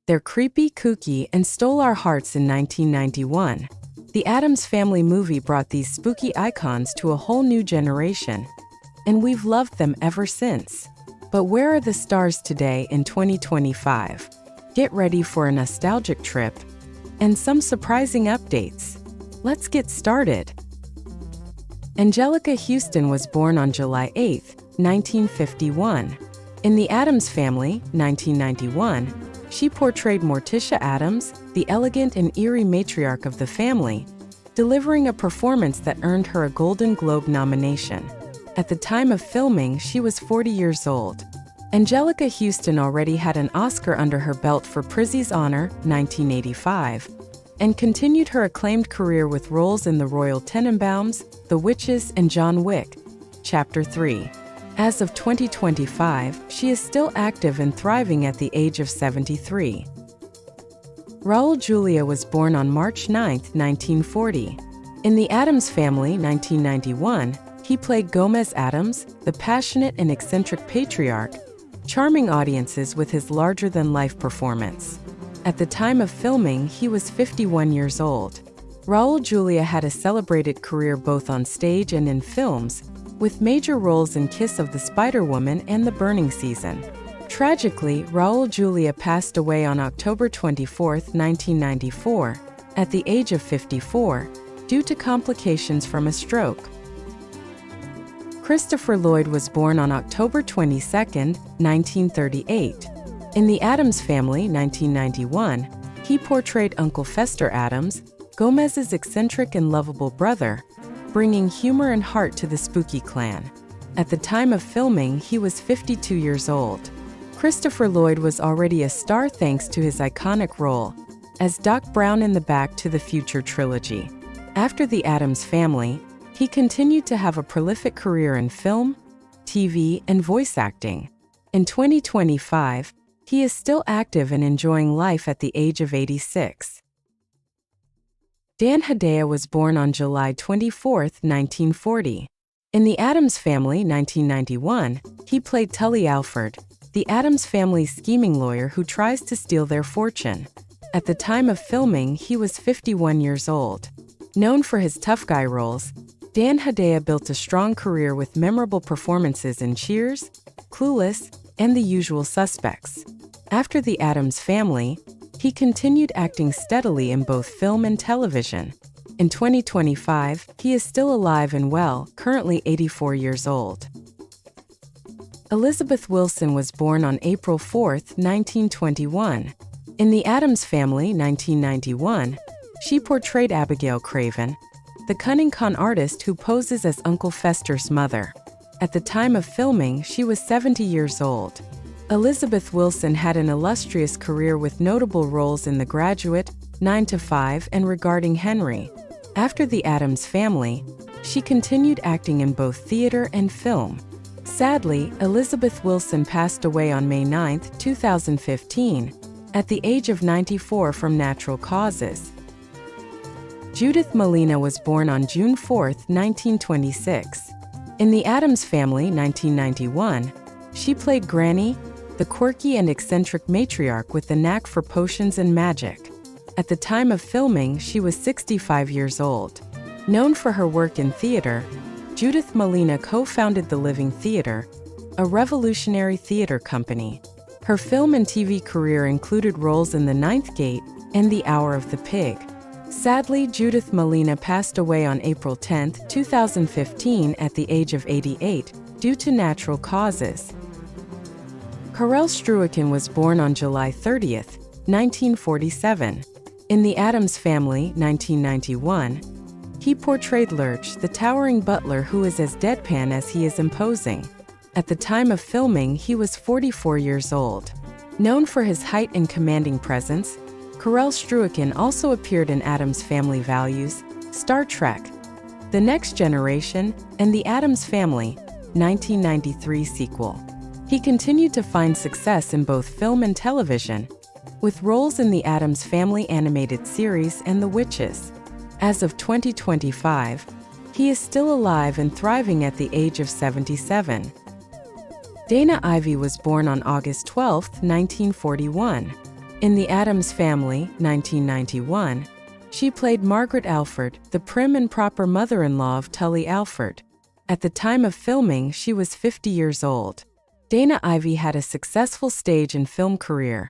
They're creepy, kooky, and stole our hearts in 1991. The Addams Family movie brought these spooky icons to a whole new generation, and we've loved them ever since. But where are the stars today in 2025? Get ready for a nostalgic trip and some surprising updates. Let's get started. Anjelica Huston was born on July 8, 1951. In The Addams Family, 1991, she portrayed Morticia Addams, the elegant and eerie matriarch of the family, delivering a performance that earned her a Golden Globe nomination. At the time of filming, she was 40 years old. Anjelica Huston already had an Oscar under her belt for Prizzi's Honor, 1985, and continued her acclaimed career with roles in The Royal Tenenbaums, The Witches, and John Wick, Chapter 3. As of 2025, she is still active and thriving at the age of 73. Raul Julia was born on March 9, 1940. In The Addams Family, 1991, he played Gomez Addams, the passionate and eccentric patriarch, charming audiences with his larger-than-life performance. At the time of filming, he was 51 years old. Raul Julia had a celebrated career both on stage and in films, with major roles in Kiss of the Spider-Woman and The Burning Season. Tragically, Raul Julia passed away on October 24, 1994, at the age of 54, due to complications from a stroke. Christopher Lloyd was born on October 22, 1938. In The Addams Family, 1991, he portrayed Uncle Fester Addams, Gomez's eccentric and lovable brother, bringing humor and heart to the spooky clan. At the time of filming, he was 52 years old. Christopher Lloyd was already a star thanks to his iconic role as Doc Brown in the Back to the Future trilogy. After The Addams Family, he continued to have a prolific career in film, TV, and voice acting. In 2025, he is still active and enjoying life at the age of 86. Dan Hedaya was born on July 24, 1940. In The Addams Family, 1991, he played Tully Alford, the Addams family's scheming lawyer who tries to steal their fortune. At the time of filming, he was 51 years old. Known for his tough guy roles, Dan Hedaya built a strong career with memorable performances in Cheers, Clueless, and The Usual Suspects. After The Addams Family, he continued acting steadily in both film and television. In 2025, he is still alive and well, currently 84 years old. Elizabeth Wilson was born on April 4, 1921. In The Addams Family, 1991, she portrayed Abigail Craven, the cunning con artist who poses as Uncle Fester's mother. At the time of filming, she was 70 years old. Elizabeth Wilson had an illustrious career with notable roles in The Graduate, 9 to 5, and Regarding Henry. After The Addams Family, she continued acting in both theater and film. Sadly, Elizabeth Wilson passed away on May 9, 2015, at the age of 94 from natural causes. Judith Malina was born on June 4, 1926. In The Addams Family, 1991, she played Granny, the quirky and eccentric matriarch with the knack for potions and magic. At the time of filming, she was 65 years old. Known for her work in theater, Judith Malina co-founded the Living Theater, a revolutionary theater company. Her film and TV career included roles in The Ninth Gate and The Hour of the Pig. Sadly, Judith Malina passed away on April 10, 2015 at the age of 88 due to natural causes. Carel Struycken was born on July 30, 1947. In The Addams Family, 1991, he portrayed Lurch, the towering butler who is as deadpan as he is imposing. At the time of filming, he was 44 years old. Known for his height and commanding presence, Carel Struycken also appeared in Addams Family Values, Star Trek, The Next Generation, and The Addams Family, 1993 sequel. He continued to find success in both film and television, with roles in the Addams Family animated series and The Witches. As of 2025, he is still alive and thriving at the age of 77. Dana Ivey was born on August 12, 1941. In The Addams Family, 1991, she played Margaret Alford, the prim and proper mother-in-law of Tully Alford. At the time of filming, she was 50 years old. Dana Ivey had a successful stage and film career,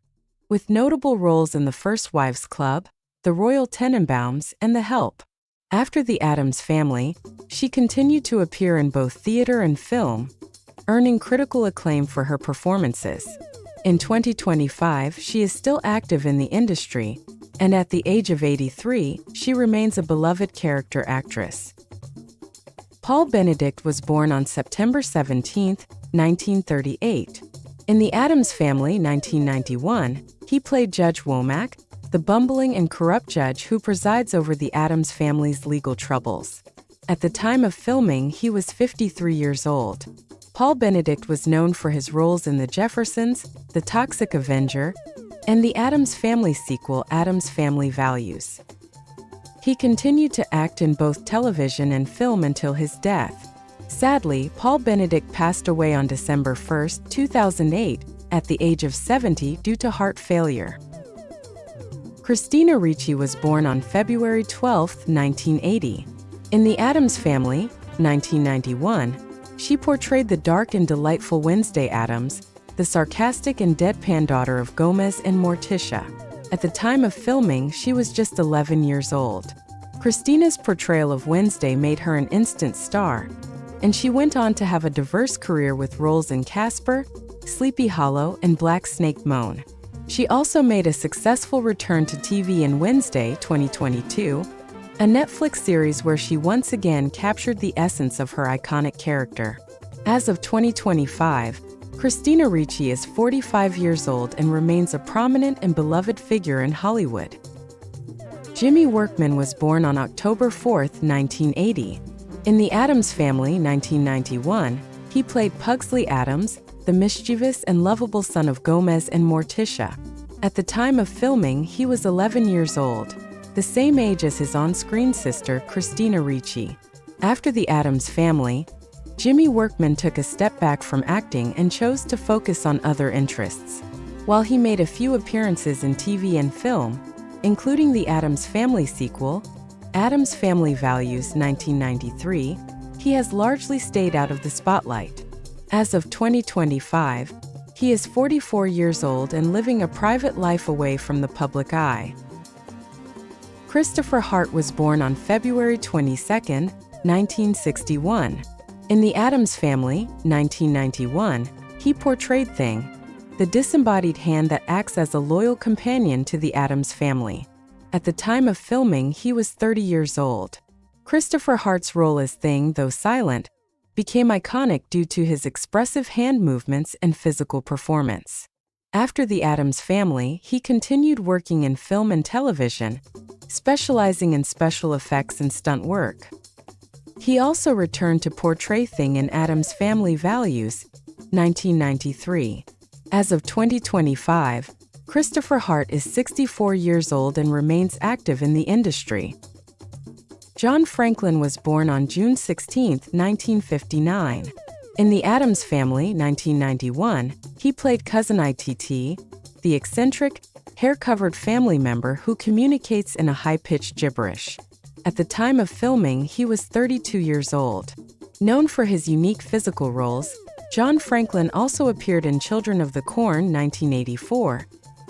with notable roles in The First Wives Club, The Royal Tenenbaums, and The Help. After The Addams Family, she continued to appear in both theater and film, earning critical acclaim for her performances. In 2025, she is still active in the industry, and at the age of 83, she remains a beloved character actress. Paul Benedict was born on September 17, 1938. In The Addams Family, 1991, he played Judge Womack, the bumbling and corrupt judge who presides over the Addams family's legal troubles. At the time of filming, he was 53 years old. Paul Benedict was known for his roles in The Jeffersons, The Toxic Avenger, and the Addams Family sequel, Addams Family Values. He continued to act in both television and film until his death. Sadly, Paul Benedict passed away on December 1, 2008, at the age of 70 due to heart failure. Christina Ricci was born on February 12, 1980. In The Addams Family, 1991, she portrayed the dark and delightful Wednesday Addams, the sarcastic and deadpan daughter of Gomez and Morticia. At the time of filming, she was just 11 years old. Christina's portrayal of Wednesday made her an instant star, and she went on to have a diverse career with roles in Casper, Sleepy Hollow, and Black Snake Moan. She also made a successful return to TV in Wednesday, 2022, a Netflix series where she once again captured the essence of her iconic character. As of 2025, Christina Ricci is 45 years old and remains a prominent and beloved figure in Hollywood. Jimmy Workman was born on October 4, 1980. In The Addams Family, 1991, he played Pugsley Addams, the mischievous and lovable son of Gomez and Morticia. At the time of filming, he was 11 years old, the same age as his on-screen sister, Christina Ricci. After The Addams Family, Jimmy Workman took a step back from acting and chose to focus on other interests. While he made a few appearances in TV and film, including the Addams Family sequel, Addams Family Values 1993, he has largely stayed out of the spotlight. As of 2025, he is 44 years old and living a private life away from the public eye. Christopher Hart was born on February 22, 1961. In The Addams Family, 1991, he portrayed Thing, the disembodied hand that acts as a loyal companion to the Addams family. At the time of filming, he was 30 years old. Christopher Hart's role as Thing, though silent, became iconic due to his expressive hand movements and physical performance. After The Addams Family, he continued working in film and television, specializing in special effects and stunt work. He also returned to portray Thing in Addams Family Values, 1993. As of 2025, Christopher Hart is 64 years old and remains active in the industry. John Franklin was born on June 16, 1959. In The Addams Family, 1991, he played Cousin ITT, the eccentric, hair-covered family member who communicates in a high-pitched gibberish. At the time of filming, he was 32 years old. Known for his unique physical roles, John Franklin also appeared in Children of the Corn 1984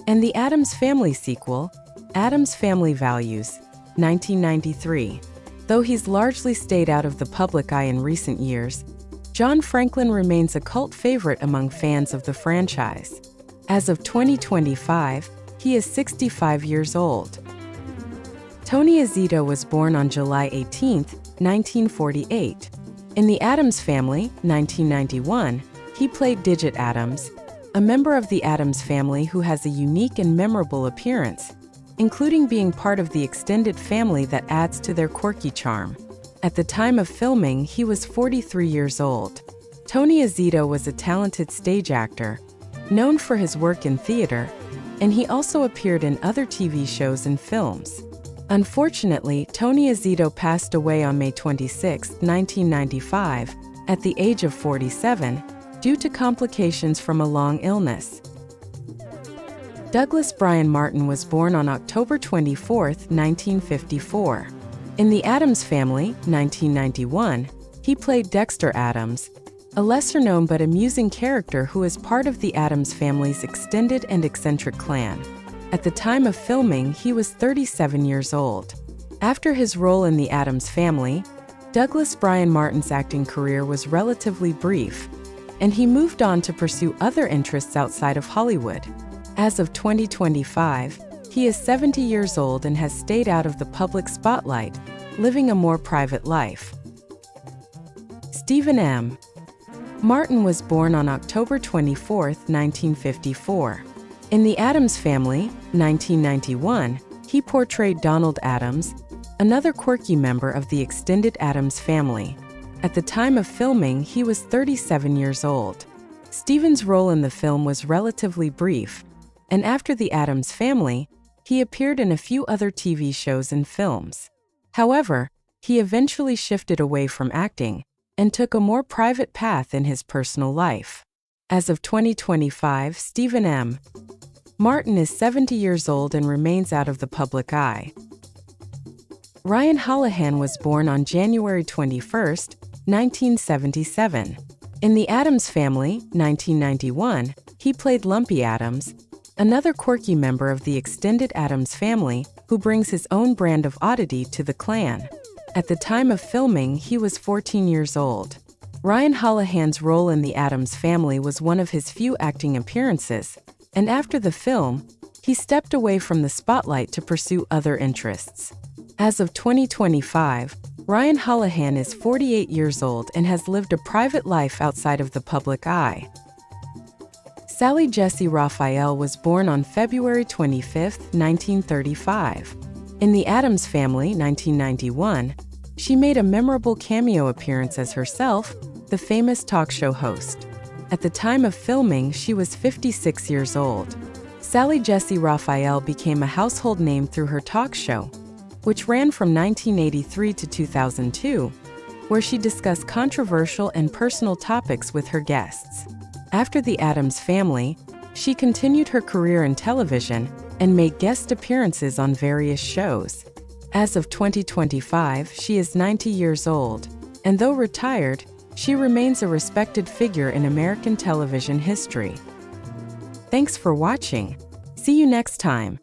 and the Addams Family sequel, Addams Family Values 1993. Though he's largely stayed out of the public eye in recent years, John Franklin remains a cult favorite among fans of the franchise. As of 2025, he is 65 years old. Tony Azito was born on July 18, 1948. In The Addams Family, 1991, he played Digit Addams, a member of the Addams family who has a unique and memorable appearance, including being part of the extended family that adds to their quirky charm. At the time of filming, he was 43 years old. Tony Azito was a talented stage actor, known for his work in theater, and he also appeared in other TV shows and films. Unfortunately, Tony Azito passed away on May 26, 1995, at the age of 47, due to complications from a long illness. Douglas Brian Martin was born on October 24, 1954. In The Addams Family, 1991, he played Dexter Addams, a lesser-known but amusing character who is part of the Addams family's extended and eccentric clan. At the time of filming, he was 37 years old. After his role in The Addams Family, Douglas Brian Martin's acting career was relatively brief, and he moved on to pursue other interests outside of Hollywood. As of 2025, he is 70 years old and has stayed out of the public spotlight, living a more private life. Stephen M. Martin was born on October 24, 1954. In The Addams Family, 1991, he portrayed Donald Addams, another quirky member of the extended Addams family. At the time of filming, he was 37 years old. Stephen's role in the film was relatively brief, and after The Addams Family, he appeared in a few other TV shows and films. However, he eventually shifted away from acting and took a more private path in his personal life. As of 2025, Stephen M. Martin is 70 years old and remains out of the public eye. Ryan Holihan was born on January 21, 1977. In The Addams Family, 1991, he played Lumpy Addams, another quirky member of the extended Addams family who brings his own brand of oddity to the clan. At the time of filming, he was 14 years old. Ryan Holihan's role in The Addams Family was one of his few acting appearances, and after the film, he stepped away from the spotlight to pursue other interests. As of 2025, Ryan Holihan is 48 years old and has lived a private life outside of the public eye. Sally Jessy Raphael was born on February 25, 1935. In The Addams Family, 1991, she made a memorable cameo appearance as herself, the famous talk show host. At the time of filming, she was 56 years old. Sally Jessy Raphael became a household name through her talk show, which ran from 1983 to 2002, where she discussed controversial and personal topics with her guests. After The Addams Family, she continued her career in television and made guest appearances on various shows. As of 2025, she is 90 years old, and though retired, she remains a respected figure in American television history. Thanks for watching. See you next time.